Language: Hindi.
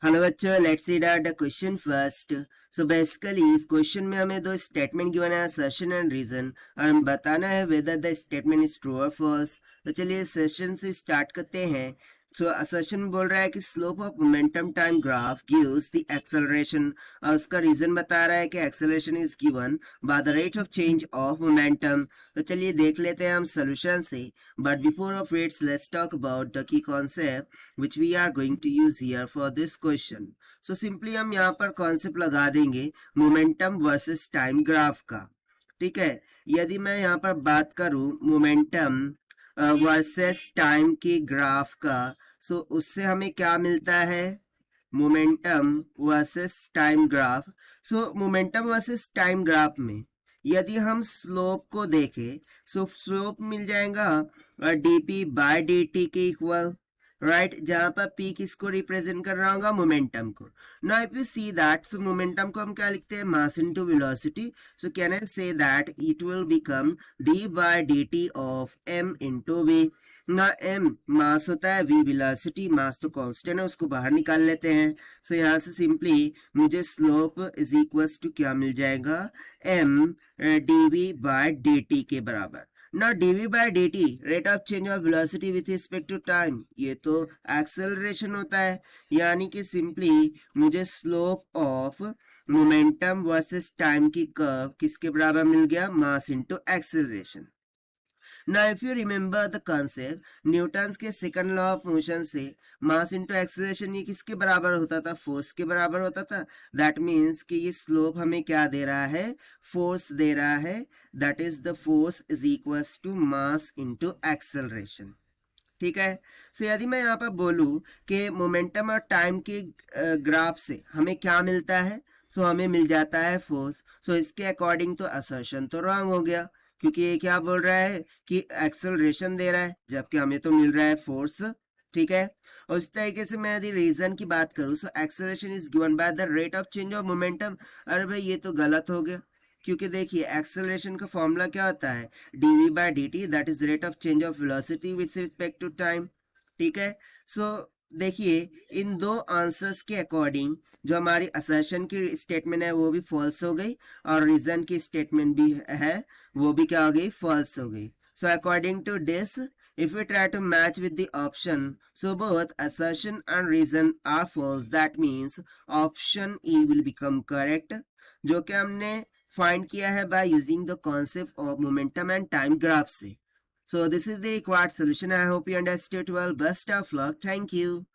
हेलो बच्चों, let's see the question first. So basically इस क्वेश्चन में हमें दो स्टेटमेंट गिवन है, असर्शन एंड रीजन, और हम बताना है whether the statement is true और फॉल्स। तो चलिए सेशन से स्टार्ट करते हैं। सो असर्शन बोल रहा है कि slope of momentum time graph gives the acceleration, और उसका रीजन बता रहा है कि acceleration is given by the rate of change of momentum. तो चलिए देख लेते हैं हम सोल्यूशन से। But before of its let's talk about the key concept which we are going to use here for this question. So simply हम यहाँ पर कॉन्सेप्ट लगा देंगे मोमेंटम वर्सेस टाइम ग्राफ का। ठीक है, यदि मैं यहाँ पर बात करूँ मोमेंटम वर्सेस टाइम के ग्राफ का, सो उससे हमें क्या मिलता है, मोमेंटम वर्सेस टाइम ग्राफ। सो मोमेंटम वर्सेस टाइम ग्राफ में यदि हम स्लोप को देखें, सो स्लोप मिल जाएगा dp बाय dt के इक्वल, राइट, जहां पर p किसको रिप्रेजेंट कर रहा होगा, मोमेंटम को। Now if you see that, so momentum को हम क्या लिखते हैं, mass into velocity. So can I say that it will become d by dt of m into v। ना m मास होता है, v वेलोसिटी, मास तो कांस्टेंट है, उसको बाहर निकाल लेते हैं। सो यहाँ से सिंपली मुझे स्लोप इज इक्वल्स टू क्या मिल जाएगा, m dv बाय dt के बराबर। Now dv by dt rate of change of velocity with respect to time, ये तो एक्सेलरेशन होता है, यानी कि सिंपली मुझे slope of momentum versus time की कर्व किसके बराबर मिल गया, मास into acceleration. Now if you remember the concept, Newton's के सेकंड लॉ ऑफ मोशन से मास इनटू एक्सेलरेशन ये किसके बराबर होता था, फोर्स के बराबर होता था। दैट मीन्स कि ये स्लोप हमें क्या दे रहा है, फोर्स दे रहा है। That is the force is equals to mass into acceleration. ठीक है, सो यदि मैं यहाँ पर बोलूँ कि मोमेंटम और टाइम के ग्राफ से हमें क्या मिलता है, सो हमें मिल जाता है फोर्स। सो इसके अकॉर्डिंग तो असर्शन तो रॉन्ग हो गया, क्योंकि ये क्या बोल रहा है कि एक्सेलरेशन दे रहा है, जबकि हमें तो मिल रहा है फोर्स। ठीक है, और इस तरीके से मैं यदि रीजन की बात करूं, so acceleration is given by the rate of change of momentum. अरे भाई ये तो गलत हो गया, क्योंकि देखिए एक्सेलरेशन का फॉर्मूला क्या होता है, dv by dt, that is rate of change of velocity with respect to time. ठीक है, सो देखिए इन दो आंसर्स के अकॉर्डिंग जो हमारी असर्शन की स्टेटमेंट है वो भी फॉल्स हो गई, और रीजन की स्टेटमेंट भी है वो भी क्या हो गई, फॉल्स हो गई। So according to this, if we try to match with the option, so both assertion and reason are false, that means option E will become correct, जो कि हमने फाइंड किया है by using the concept of momentum and time graph से। So this is the required solution. I hope you understood well. Best of luck. Thank you.